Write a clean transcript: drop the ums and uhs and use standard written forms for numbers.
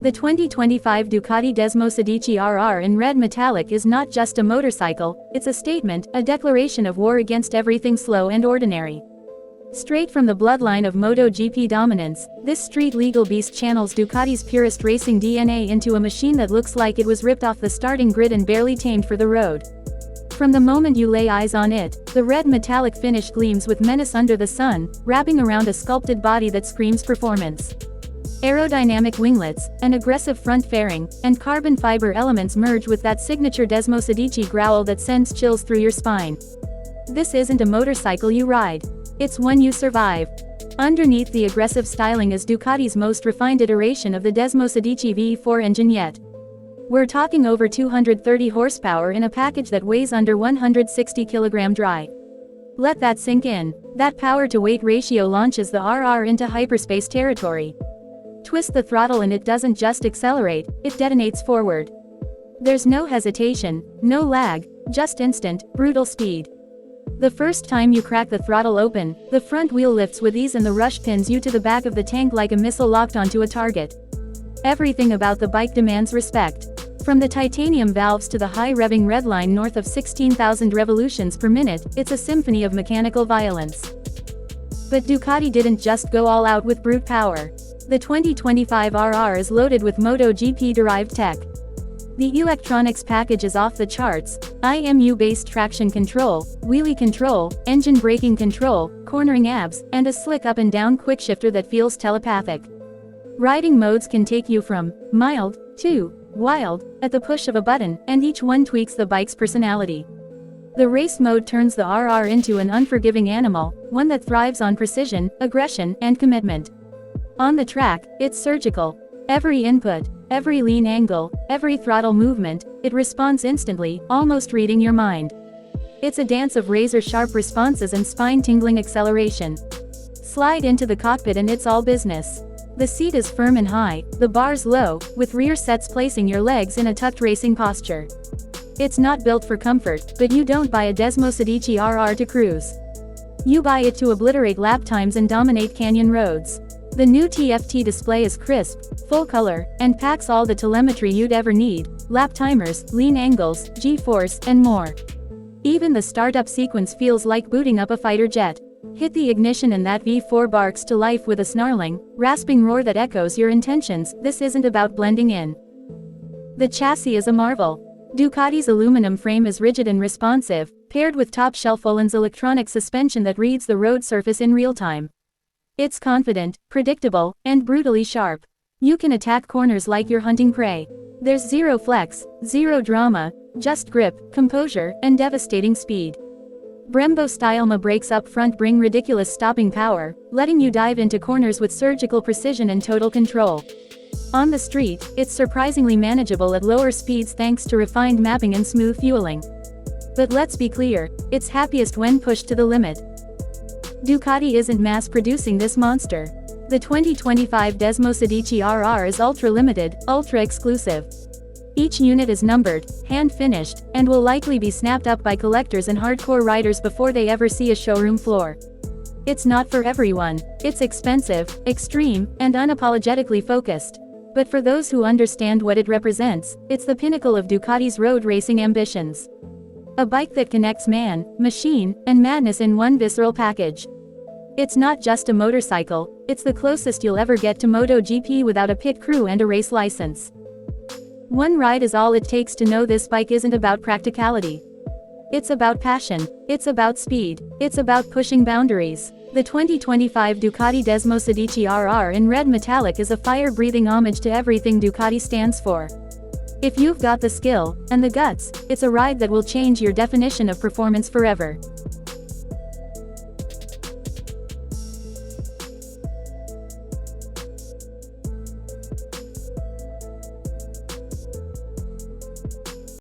The 2025 Ducati Desmosedici RR in red metallic is not just a motorcycle, it's a statement, a declaration of war against everything slow and ordinary. Straight from the bloodline of MotoGP dominance, this street-legal beast channels Ducati's purist racing DNA into a machine that looks like it was ripped off the starting grid and barely tamed for the road. From the moment you lay eyes on it, the red metallic finish gleams with menace under the sun, wrapping around a sculpted body that screams performance. Aerodynamic winglets, an aggressive front fairing, and carbon fiber elements merge with that signature Desmosedici growl that sends chills through your spine. This isn't a motorcycle you ride. It's one you survive. Underneath the aggressive styling is Ducati's most refined iteration of the Desmosedici V4 engine yet. We're talking over 230 horsepower in a package that weighs under 160 kg dry. Let that sink in. That power-to-weight ratio launches the RR into hyperspace territory. Twist the throttle and it doesn't just accelerate, it detonates forward. There's no hesitation, no lag, just instant, brutal speed. The first time you crack the throttle open, the front wheel lifts with ease and the rush pins you to the back of the tank like a missile locked onto a target. Everything about the bike demands respect. From the titanium valves to the high-revving redline north of 16,000 revolutions per minute, it's a symphony of mechanical violence. But Ducati didn't just go all out with brute power. The 2025 RR is loaded with MotoGP-derived tech. The electronics package is off the charts: IMU-based traction control, wheelie control, engine braking control, cornering abs, and a slick up and down quickshifter that feels telepathic. Riding modes can take you from mild to wild at the push of a button, and each one tweaks the bike's personality. The race mode turns the RR into an unforgiving animal, one that thrives on precision, aggression, and commitment. On the track, it's surgical. Every input, every lean angle, every throttle movement, it responds instantly, almost reading your mind. It's a dance of razor-sharp responses and spine-tingling acceleration. Slide into the cockpit and it's all business. The seat is firm and high, the bars low, with rear sets placing your legs in a tucked racing posture. It's not built for comfort, but you don't buy a Desmosedici RR to cruise. You buy it to obliterate lap times and dominate canyon roads. The new TFT display is crisp, full color, and packs all the telemetry you'd ever need: lap timers, lean angles, G-force, and more. Even the startup sequence feels like booting up a fighter jet. Hit the ignition and that V4 barks to life with a snarling, rasping roar that echoes your intentions. This isn't about blending in. The chassis is a marvel. Ducati's aluminum frame is rigid and responsive, paired with top-shelf Öhlins electronic suspension that reads the road surface in real time. It's confident, predictable, and brutally sharp. You can attack corners like you're hunting prey. There's zero flex, zero drama, just grip, composure, and devastating speed. Brembo-style brakes up front bring ridiculous stopping power, letting you dive into corners with surgical precision and total control. On the street, it's surprisingly manageable at lower speeds thanks to refined mapping and smooth fueling. But let's be clear, it's happiest when pushed to the limit. Ducati isn't mass-producing this monster. The 2025 Desmosedici RR is ultra-limited, ultra-exclusive. Each unit is numbered, hand-finished, and will likely be snapped up by collectors and hardcore riders before they ever see a showroom floor. It's not for everyone. It's expensive, extreme, and unapologetically focused. But for those who understand what it represents, it's the pinnacle of Ducati's road racing ambitions. A bike that connects man, machine, and madness in one visceral package. It's not just a motorcycle, it's the closest you'll ever get to MotoGP without a pit crew and a race license. One ride is all it takes to know this bike isn't about practicality. It's about passion, it's about speed, it's about pushing boundaries. The 2025 Ducati Desmosedici RR in red metallic is a fire-breathing homage to everything Ducati stands for. If you've got the skill and the guts, it's a ride that will change your definition of performance forever.